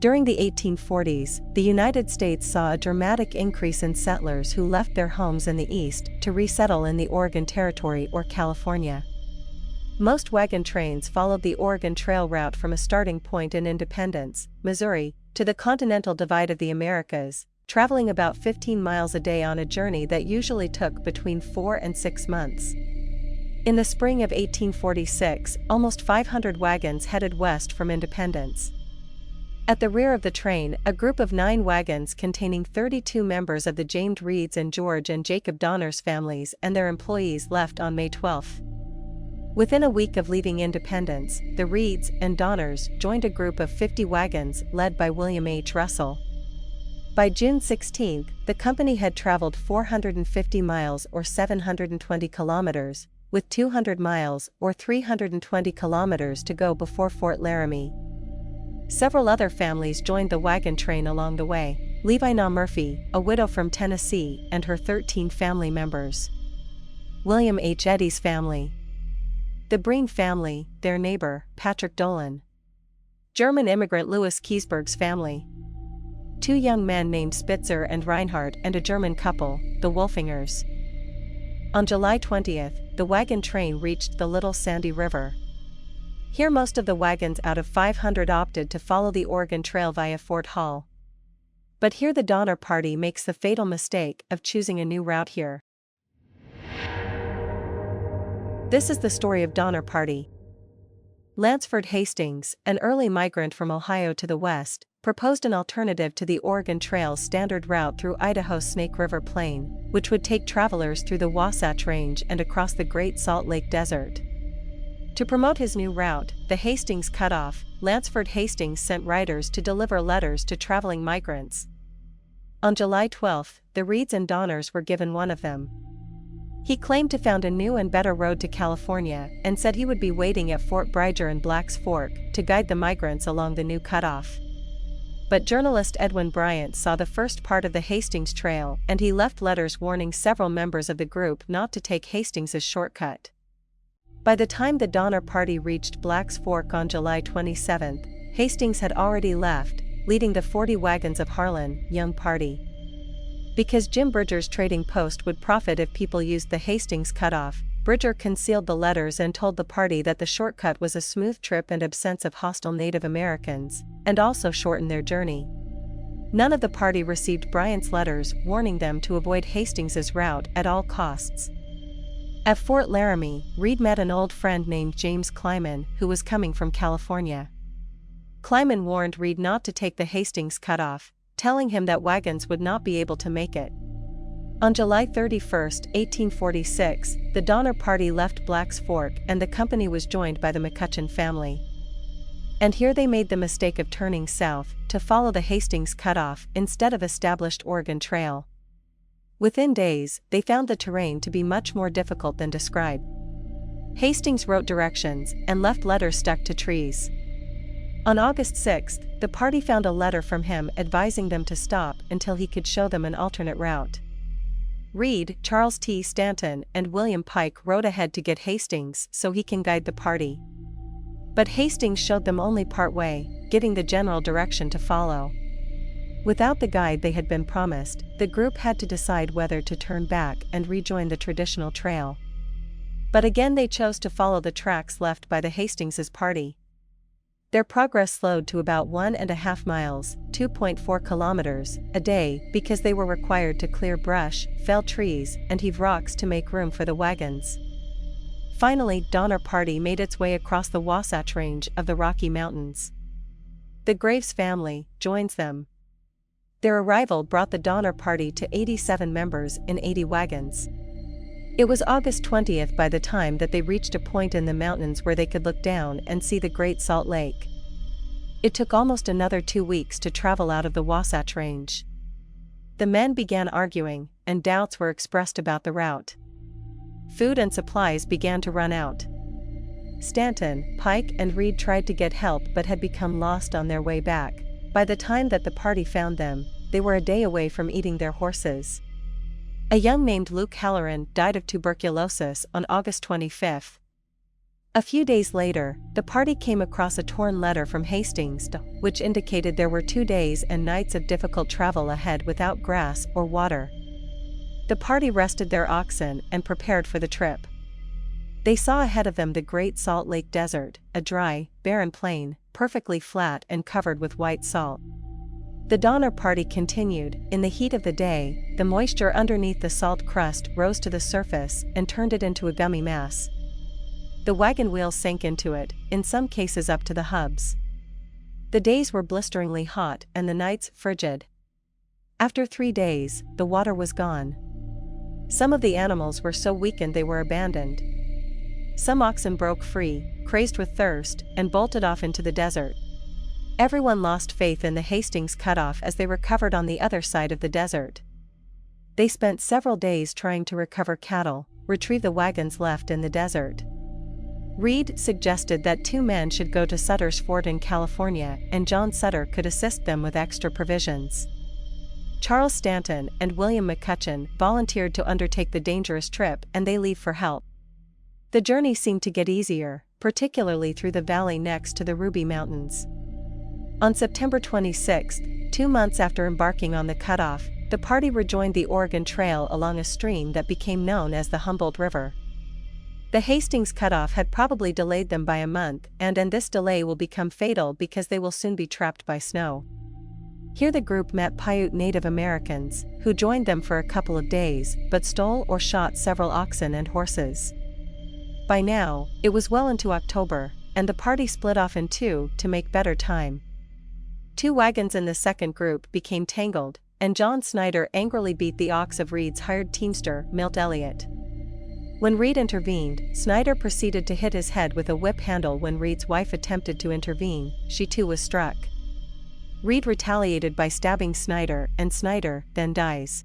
During the 1840s, the United States saw a dramatic increase in settlers who left their homes in the East to resettle in the Oregon Territory or California. Most wagon trains followed the Oregon Trail route from a starting point in Independence, Missouri, to the Continental Divide of the Americas, traveling about 15 miles a day on a journey that usually took between 4 and 6 months. In the spring of 1846, almost 500 wagons headed west from Independence. At the rear of the train, a group of 9 wagons containing 32 members of the James Reeds and George and Jacob Donner's families and their employees left on May 12. Within a week of leaving Independence, the Reeds and Donners joined a group of 50 wagons led by William H. Russell. By June 16, the company had traveled 450 miles or 720 kilometers, with 200 miles or 320 kilometers to go before Fort Laramie. Several other families joined the wagon train along the way: Levi Murphy, a widow from Tennessee, and her 13 family members. William H. Eddy's family. The Breen family, their neighbor, Patrick Dolan. German immigrant Louis Keseberg's family. 2 young men named Spitzer and Reinhardt, and a German couple, the Wolfingers. On July 20, the wagon train reached the Little Sandy River. Here most of the wagons out of 500 opted to follow the Oregon Trail via Fort Hall. But here the Donner Party makes the fatal mistake of choosing a new route here. This is the story of Donner Party. Lansford Hastings, an early migrant from Ohio to the west, proposed an alternative to the Oregon Trail's standard route through Idaho's Snake River Plain, which would take travelers through the Wasatch Range and across the Great Salt Lake Desert. To promote his new route, the Hastings Cutoff, Lansford Hastings sent riders to deliver letters to traveling migrants. On July 12, the Reeds and Donners were given one of them. He claimed to found a new and better road to California and said he would be waiting at Fort Bridger and Black's Fork to guide the migrants along the new cutoff. But journalist Edwin Bryant saw the first part of the Hastings Trail, and he left letters warning several members of the group not to take Hastings' shortcut. By the time the Donner Party reached Black's Fork on July 27, Hastings had already left, leading the 40 wagons of Harlan, Young Party. Because Jim Bridger's trading post would profit if people used the Hastings Cutoff, Bridger concealed the letters and told the party that the shortcut was a smooth trip and absence of hostile Native Americans, and also shortened their journey. None of the party received Bryant's letters warning them to avoid Hastings' route at all costs. At Fort Laramie, Reed met an old friend named James Kleiman, who was coming from California. Kleiman warned Reed not to take the Hastings Cutoff, telling him that wagons would not be able to make it. On July 31, 1846, the Donner Party left Black's Fork and the company was joined by the McCutcheon family. And here they made the mistake of turning south to follow the Hastings Cutoff instead of established Oregon Trail. Within days, they found the terrain to be much more difficult than described. Hastings wrote directions and left letters stuck to trees. On August 6, the party found a letter from him advising them to stop until he could show them an alternate route. Reed, Charles T. Stanton, and William Pike rode ahead to get Hastings so he can guide the party. But Hastings showed them only part way, giving the general direction to follow. Without the guide they had been promised, the group had to decide whether to turn back and rejoin the traditional trail. But again they chose to follow the tracks left by the Hastings' party. Their progress slowed to about 1.5 miles, 2.4 kilometers, a day because they were required to clear brush, fell trees, and heave rocks to make room for the wagons. Finally, Donner Party made its way across the Wasatch Range of the Rocky Mountains. The Graves family joins them. Their arrival brought the Donner Party to 87 members in 80 wagons. It was August 20th by the time that they reached a point in the mountains where they could look down and see the Great Salt Lake. It took almost another 2 weeks to travel out of the Wasatch Range. The men began arguing, and doubts were expressed about the route. Food and supplies began to run out. Stanton, Pike, and Reed tried to get help but had become lost on their way back. By the time that the party found them, they were a day away from eating their horses. A young named Luke Halloran died of tuberculosis on August 25. A few days later, the party came across a torn letter from Hastings, which indicated there were 2 days and nights of difficult travel ahead without grass or water. The party rested their oxen and prepared for the trip. They saw ahead of them the Great Salt Lake Desert, a dry, barren plain, perfectly flat and covered with white salt. The Donner Party continued. In the heat of the day, the moisture underneath the salt crust rose to the surface and turned it into a gummy mass. The wagon wheels sank into it, in some cases up to the hubs. The days were blisteringly hot and the nights frigid. After 3 days, the water was gone. Some of the animals were so weakened they were abandoned. Some oxen broke free, crazed with thirst, and bolted off into the desert. Everyone lost faith in the Hastings cutoff as they recovered on the other side of the desert. They spent several days trying to recover cattle, retrieve the wagons left in the desert. Reed suggested that 2 men should go to Sutter's Fort in California and John Sutter could assist them with extra provisions. Charles Stanton and William McCutcheon volunteered to undertake the dangerous trip and they leave for help. The journey seemed to get easier, particularly through the valley next to the Ruby Mountains. On September 26, 2 months after embarking on the cutoff, the party rejoined the Oregon Trail along a stream that became known as the Humboldt River. The Hastings cutoff had probably delayed them by a month, and this delay will become fatal because they will soon be trapped by snow. Here the group met Paiute Native Americans, who joined them for a couple of days, but stole or shot several oxen and horses. By now, it was well into October, and the party split off in 2 to make better time. 2 wagons in the second group became tangled, and John Snyder angrily beat the ox of Reed's hired teamster, Milt Elliott. When Reed intervened, Snyder proceeded to hit his head with a whip handle. When Reed's wife attempted to intervene, she too was struck. Reed retaliated by stabbing Snyder, and Snyder then dies.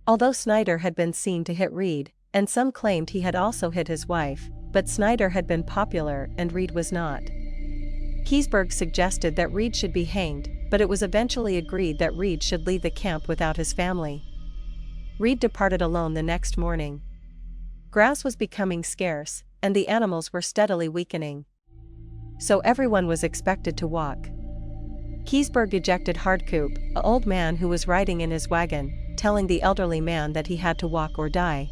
Although Snyder had been seen to hit Reed, and some claimed he had also hit his wife, but Snyder had been popular and Reed was not. Keseberg suggested that Reed should be hanged, but it was eventually agreed that Reed should leave the camp without his family. Reed departed alone the next morning. Grass was becoming scarce, and the animals were steadily weakening. So everyone was expected to walk. Keseberg ejected Hardcoop, an old man who was riding in his wagon, telling the elderly man that he had to walk or die.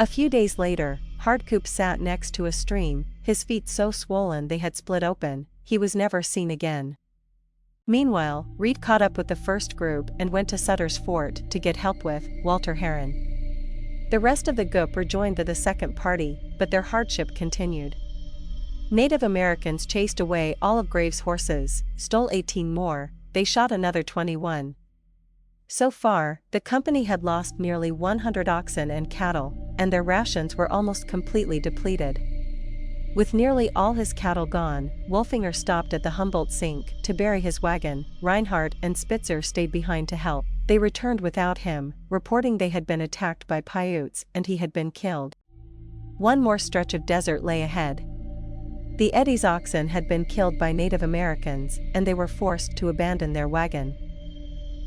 A few days later, Hardcoop sat next to a stream, his feet so swollen they had split open. He was never seen again. Meanwhile, Reed caught up with the first group and went to Sutter's Fort to get help with Walter Heron. The rest of the group rejoined the second party, but their hardship continued. Native Americans chased away all of Graves' horses, stole 18 more, they shot another 21. So far, the company had lost nearly 100 oxen and cattle, and their rations were almost completely depleted. With nearly all his cattle gone, Wolfinger stopped at the Humboldt Sink to bury his wagon. Reinhardt and Spitzer stayed behind to help. They returned without him, reporting they had been attacked by Paiutes and he had been killed. One more stretch of desert lay ahead. The Eddy's oxen had been killed by Native Americans, and they were forced to abandon their wagon.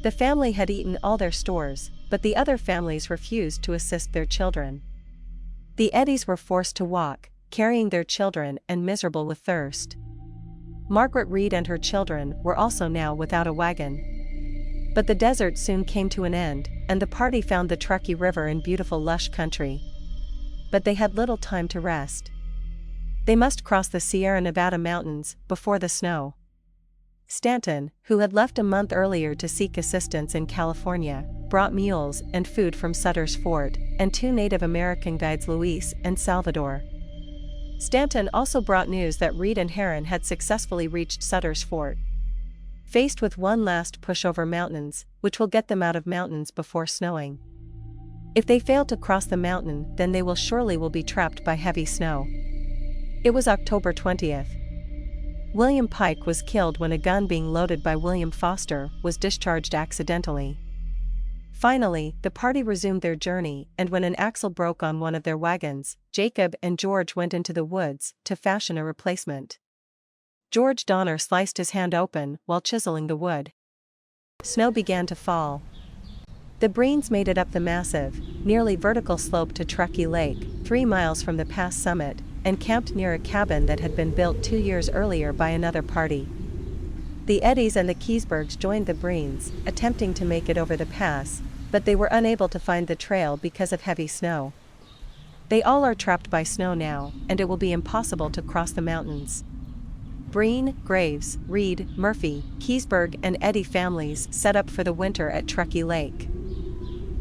The family had eaten all their stores, but the other families refused to assist their children. The Eddies were forced to walk, carrying their children and miserable with thirst. Margaret Reed and her children were also now without a wagon. But the desert soon came to an end, and the party found the Truckee River in beautiful lush country. But they had little time to rest. They must cross the Sierra Nevada mountains before the snow. Stanton, who had left a month earlier to seek assistance in California, brought mules and food from Sutter's Fort, and 2 Native American guides, Luis and Salvador. Stanton also brought news that Reed and Heron had successfully reached Sutter's Fort. Faced with one last push over mountains, which will get them out of mountains before snowing. If they fail to cross the mountain, then they will surely be trapped by heavy snow. It was October 20th. William Pike was killed when a gun being loaded by William Foster was discharged accidentally. Finally, the party resumed their journey, and when an axle broke on one of their wagons, Jacob and George went into the woods to fashion a replacement. George Donner sliced his hand open while chiseling the wood. Snow began to fall. The Breens made it up the massive, nearly vertical slope to Truckee Lake, 3 miles from the pass summit, and camped near a cabin that had been built 2 years earlier by another party. The Eddies and the Kesebergs joined the Breens, attempting to make it over the pass, but they were unable to find the trail because of heavy snow. They all are trapped by snow now, and it will be impossible to cross the mountains. Breen, Graves, Reed, Murphy, Keseberg and Eddy families set up for the winter at Truckee Lake.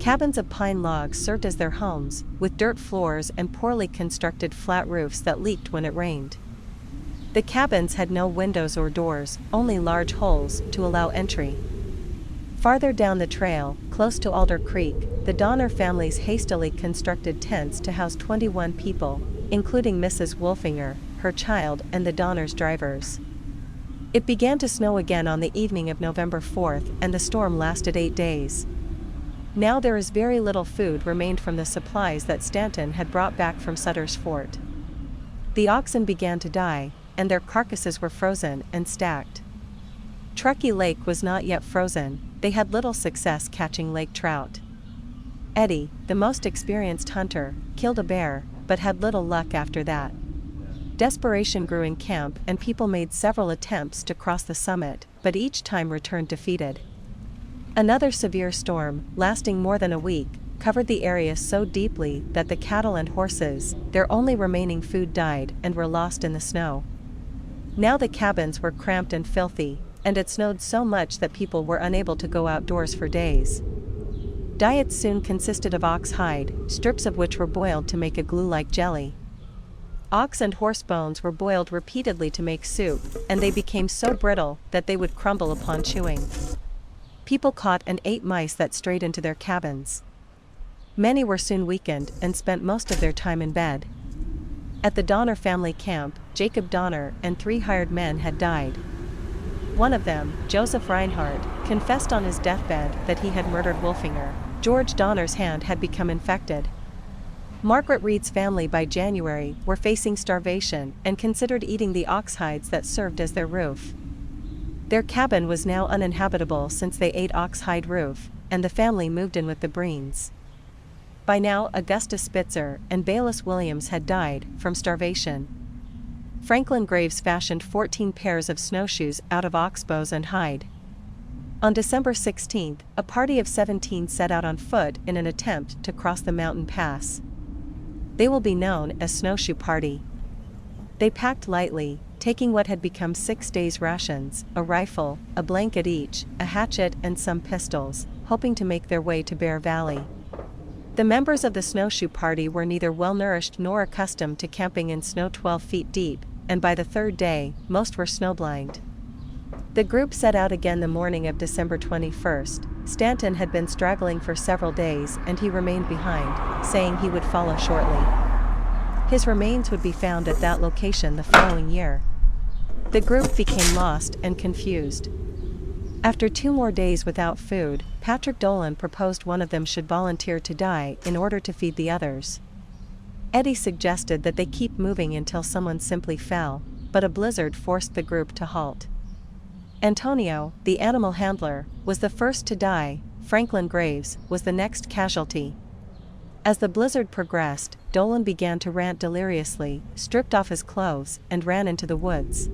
Cabins of pine logs served as their homes, with dirt floors and poorly constructed flat roofs that leaked when it rained. The cabins had no windows or doors, only large holes to allow entry. Farther down the trail, close to Alder Creek, the Donner families hastily constructed tents to house 21 people, including Mrs. Wolfinger, her child and the Donner's drivers. It began to snow again on the evening of November 4th, and the storm lasted 8 days. Now there is very little food remained from the supplies that Stanton had brought back from Sutter's Fort. The oxen began to die, and their carcasses were frozen and stacked. Truckee Lake was not yet frozen. They had little success catching lake trout. Eddy, the most experienced hunter, killed a bear, but had little luck after that. Desperation grew in camp and people made several attempts to cross the summit, but each time returned defeated. Another severe storm, lasting more than a week, covered the area so deeply that the cattle and horses, their only remaining food, died and were lost in the snow. Now the cabins were cramped and filthy, and it snowed so much that people were unable to go outdoors for days. Diets soon consisted of ox hide, strips of which were boiled to make a glue-like jelly. Ox and horse bones were boiled repeatedly to make soup, and they became so brittle that they would crumble upon chewing. People caught and ate mice that strayed into their cabins. Many were soon weakened and spent most of their time in bed. At the Donner family camp, Jacob Donner and 3 hired men had died. One of them, Joseph Reinhardt, confessed on his deathbed that he had murdered Wolfinger. George Donner's hand had become infected. Margaret Reed's family by January were facing starvation and considered eating the ox hides that served as their roof. Their cabin was now uninhabitable since they ate ox hide roof, and the family moved in with the Breens. By now Augusta Spitzer and Bayless Williams had died from starvation. Franklin Graves fashioned 14 pairs of snowshoes out of ox bows and hide. On December 16th, a party of 17 set out on foot in an attempt to cross the mountain pass. They will be known as Snowshoe Party. They packed lightly, taking what had become 6 days' rations, a rifle, a blanket each, a hatchet and some pistols, hoping to make their way to Bear Valley. The members of the Snowshoe Party were neither well-nourished nor accustomed to camping in snow 12 feet deep, and by the 3rd day, most were snowblind. The group set out again the morning of December 21st. Stanton had been straggling for several days and he remained behind, saying he would follow shortly. His remains would be found at that location the following year. The group became lost and confused. After 2 more days without food, Patrick Dolan proposed one of them should volunteer to die in order to feed the others. Eddy suggested that they keep moving until someone simply fell, but a blizzard forced the group to halt. Antonio, the animal handler, was the first to die. Franklin Graves was the next casualty. As the blizzard progressed, Dolan began to rant deliriously, stripped off his clothes, and ran into the woods.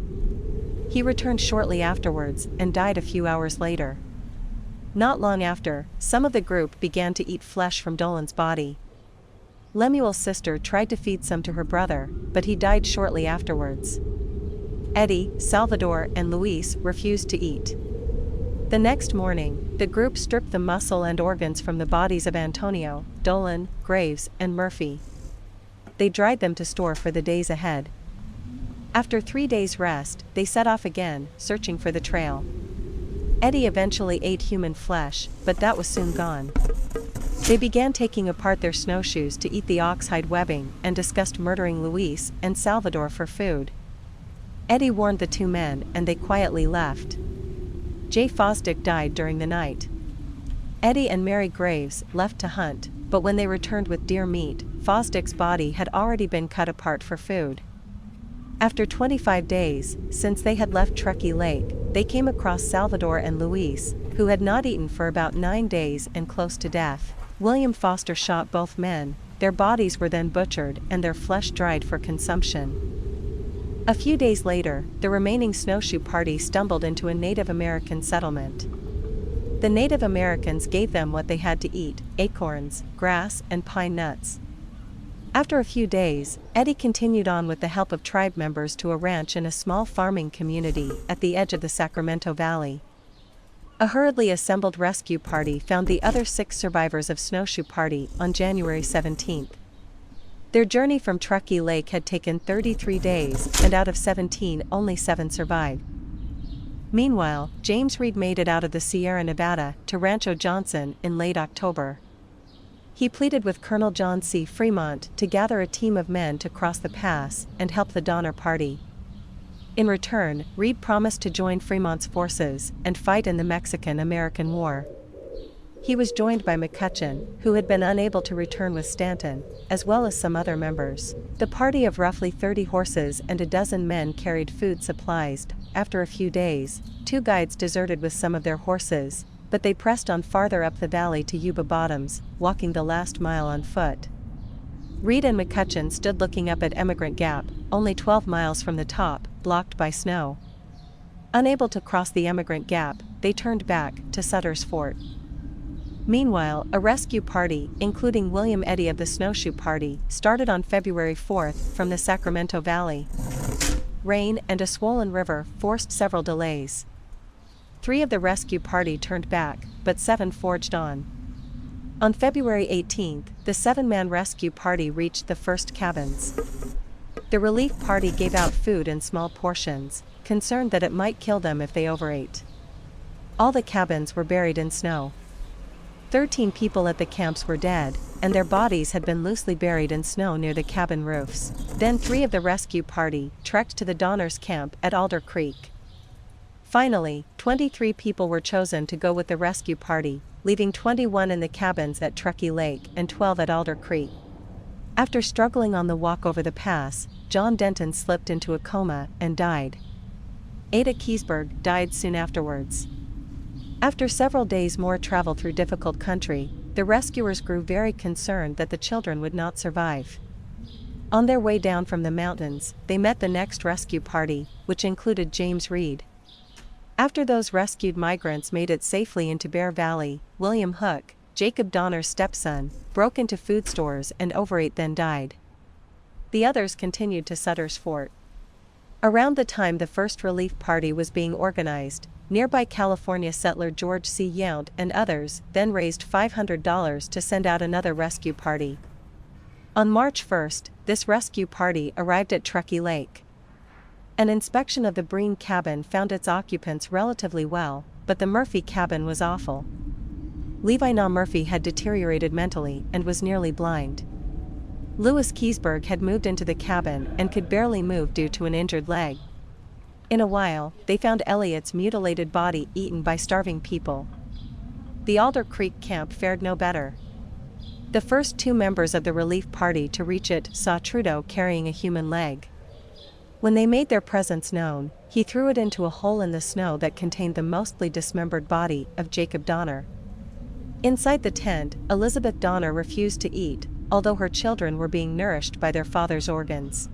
He returned shortly afterwards and died a few hours later. Not long after, some of the group began to eat flesh from Dolan's body. Lemuel's sister tried to feed some to her brother, but he died shortly afterwards. Eddy, Salvador, and Luis refused to eat. The next morning, the group stripped the muscle and organs from the bodies of Antonio, Dolan, Graves, and Murphy. They dried them to store for the days ahead. After 3 days' rest, they set off again, searching for the trail. Eddy eventually ate human flesh, but that was soon gone. They began taking apart their snowshoes to eat the oxhide webbing and discussed murdering Luis and Salvador for food. Eddy warned the 2 men and they quietly left. Jay Fosdick died during the night. Eddy and Mary Graves left to hunt, but when they returned with deer meat, Fosdick's body had already been cut apart for food. After 25 days, since they had left Truckee Lake, they came across Salvador and Luis, who had not eaten for about 9 days and close to death. William Foster shot both men, their bodies were then butchered and their flesh dried for consumption. A few days later, the remaining snowshoe party stumbled into a Native American settlement. The Native Americans gave them what they had to eat: acorns, grass, and pine nuts. After a few days, Eddie continued on with the help of tribe members to a ranch in a small farming community at the edge of the Sacramento Valley. A hurriedly assembled rescue party found the other 6 survivors of Snowshoe Party on January 17. Their journey from Truckee Lake had taken 33 days, and out of 17, only 7 survived. Meanwhile, James Reed made it out of the Sierra Nevada to Rancho Johnson in late October. He pleaded with Colonel John C. Fremont to gather a team of men to cross the pass and help the Donner Party. In return, Reed promised to join Fremont's forces and fight in the Mexican-American War. He was joined by McCutcheon, who had been unable to return with Stanton, as well as some other members. The party of roughly 30 horses and a dozen men carried food supplies. After a few days, 2 guides deserted with some of their horses, but they pressed on farther up the valley to Yuba Bottoms, walking the last mile on foot. Reed and McCutcheon stood looking up at Emigrant Gap, only 12 miles from the top, blocked by snow. Unable to cross the Emigrant Gap, they turned back to Sutter's Fort. Meanwhile, a rescue party, including William Eddy of the Snowshoe Party, started on February 4 from the Sacramento Valley. Rain and a swollen river forced several delays. 3 of the rescue party turned back, but 7 forged on. On February 18, the 7-man rescue party reached the first cabins. The relief party gave out food in small portions, concerned that it might kill them if they overate. All the cabins were buried in snow. 13 people at the camps were dead, and their bodies had been loosely buried in snow near the cabin roofs. Then 3 of the rescue party trekked to the Donners' camp at Alder Creek. Finally, 23 people were chosen to go with the rescue party, leaving 21 in the cabins at Truckee Lake and 12 at Alder Creek. After struggling on the walk over the pass, John Denton slipped into a coma and died. Ada Keseberg died soon afterwards. After several days more travel through difficult country, the rescuers grew very concerned that the children would not survive. On their way down from the mountains, they met the next rescue party, which included James Reed. After those rescued migrants made it safely into Bear Valley, William Hook, Jacob Donner's stepson, broke into food stores and overate, then died. The others continued to Sutter's Fort. Around the time the first relief party was being organized, nearby California settler George C. Yount and others then raised $500 to send out another rescue party. On March 1, this rescue party arrived at Truckee Lake. An inspection of the Breen cabin found its occupants relatively well, but the Murphy cabin was awful. Levi Na Murphy had deteriorated mentally and was nearly blind. Louis Keseberg had moved into the cabin and could barely move due to an injured leg. In a while, they found Elliot's mutilated body eaten by starving people. The Alder Creek camp fared no better. The first 2 members of the relief party to reach it saw Trudeau carrying a human leg. When they made their presence known, he threw it into a hole in the snow that contained the mostly dismembered body of Jacob Donner. Inside the tent, Elizabeth Donner refused to eat, although her children were being nourished by their father's organs.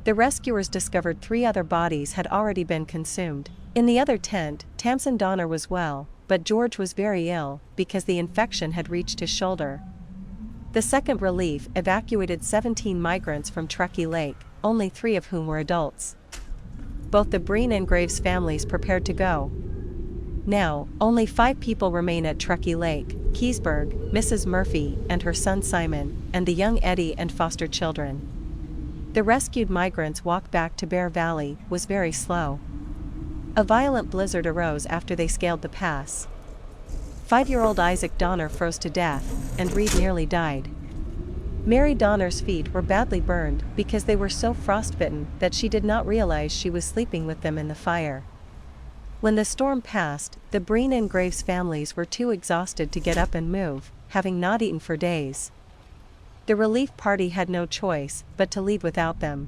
The rescuers discovered 3 other bodies had already been consumed. In the other tent, Tamsen Donner was well, but George was very ill because the infection had reached his shoulder. The second relief evacuated 17 migrants from Truckee Lake, only 3 of whom were adults. Both the Breen and Graves families prepared to go. Now, only 5 people remain at Truckee Lake: Keseberg, Mrs. Murphy and her son Simon, and the young Eddie and foster children. The rescued migrants' walk back to Bear Valley was very slow. A violent blizzard arose after they scaled the pass. 5-year-old Isaac Donner froze to death, and Reed nearly died. Mary Donner's feet were badly burned because they were so frostbitten that she did not realize she was sleeping with them in the fire. When the storm passed, the Breen and Graves families were too exhausted to get up and move, having not eaten for days. The relief party had no choice but to leave without them.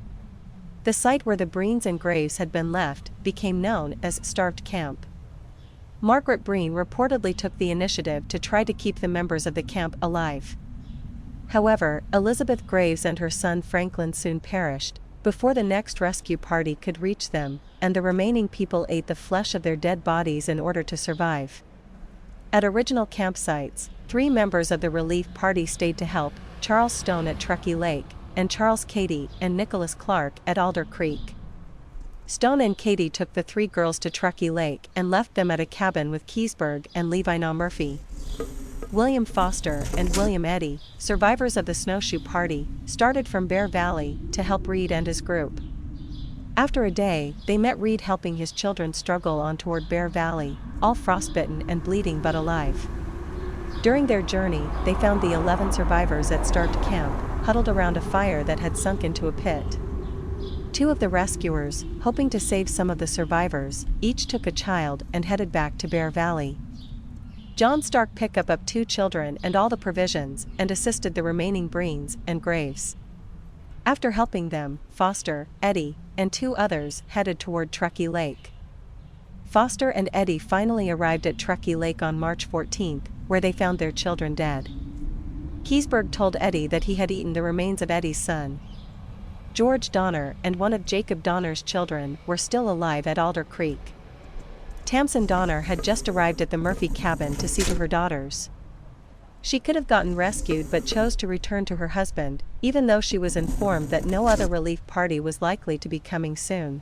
The site where the Breens and Graves had been left became known as Starved Camp. Margaret Breen reportedly took the initiative to try to keep the members of the camp alive. However, Elizabeth Graves and her son Franklin soon perished before the next rescue party could reach them, and the remaining people ate the flesh of their dead bodies in order to survive. At original campsites, 3 members of the relief party stayed to help: Charles Stone at Truckee Lake, and Charles Cady and Nicholas Clark at Alder Creek. Stone and Cady took the 3 girls to Truckee Lake and left them at a cabin with Keseberg and Levi Murphy. William Foster and William Eddy, survivors of the snowshoe party, started from Bear Valley to help Reed and his group. After a day, they met Reed helping his children struggle on toward Bear Valley, all frostbitten and bleeding but alive. During their journey, they found the 11 survivors at Start Camp, huddled around a fire that had sunk into a pit. 2 of the rescuers, hoping to save some of the survivors, each took a child and headed back to Bear Valley. John Stark picked up 2 children and all the provisions and assisted the remaining Breens and Graves. After helping them, Foster, Eddy, and 2 others headed toward Truckee Lake. Foster and Eddy finally arrived at Truckee Lake on March 14, where they found their children dead. Keseberg told Eddy that he had eaten the remains of Eddy's son. George Donner and one of Jacob Donner's children were still alive at Alder Creek. Tamsin Donner had just arrived at the Murphy cabin to see to her daughters. She could have gotten rescued but chose to return to her husband, even though she was informed that no other relief party was likely to be coming soon.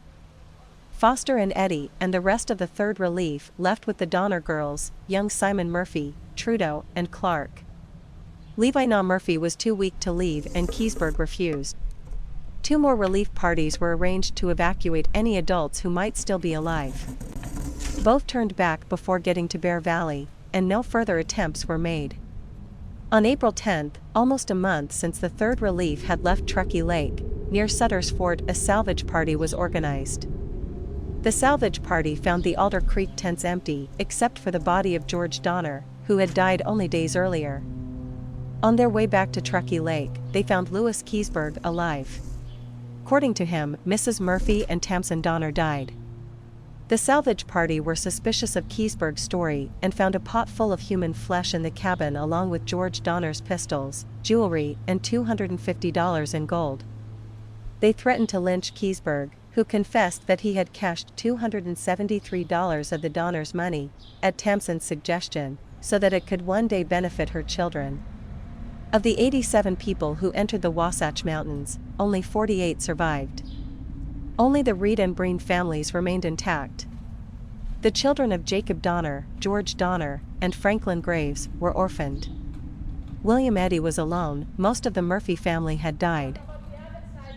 Foster and Eddy and the rest of the 3rd Relief left with the Donner girls, young Simon Murphy, Trudeau, and Clark. Levi Murphy was too weak to leave and Keseberg refused. 2 more relief parties were arranged to evacuate any adults who might still be alive. Both turned back before getting to Bear Valley, and no further attempts were made. On April 10, almost a month since the 3rd Relief had left Truckee Lake, near Sutter's Fort, a salvage party was organized. The salvage party found the Alder Creek tents empty except for the body of George Donner, who had died only days earlier. On their way back to Truckee Lake, they found Louis Keseberg alive. According to him, Mrs. Murphy and Tamsin Donner died. The salvage party were suspicious of Keseberg's story and found a pot full of human flesh in the cabin along with George Donner's pistols, jewelry, and $250 in gold. They threatened to lynch Keseberg, who confessed that he had cashed $273 of the Donner's money, at Tamsin's suggestion, so that it could one day benefit her children. Of the 87 people who entered the Wasatch Mountains, only 48 survived. Only the Reed and Breen families remained intact. The children of Jacob Donner, George Donner, and Franklin Graves were orphaned. William Eddy was alone. Most of the Murphy family had died.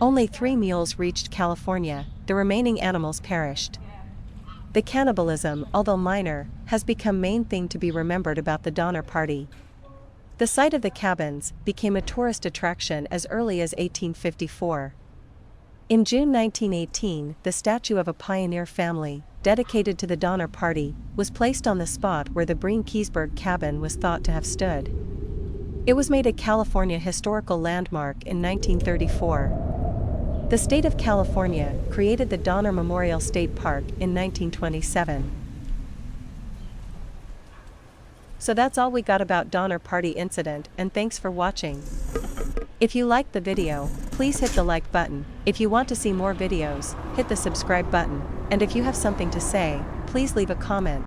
Only 3 mules reached California, the remaining animals perished. The cannibalism, although minor, has become main thing to be remembered about the Donner Party. The site of the cabins became a tourist attraction as early as 1854. In June 1918, the statue of a pioneer family, dedicated to the Donner Party, was placed on the spot where the Breen-Keseberg cabin was thought to have stood. It was made a California historical landmark in 1934. The state of California created the Donner Memorial State Park in 1927. So that's all we got about Donner Party incident, and thanks for watching. If you liked the video, please hit the like button. If you want to see more videos, hit the subscribe button, and if you have something to say, please leave a comment.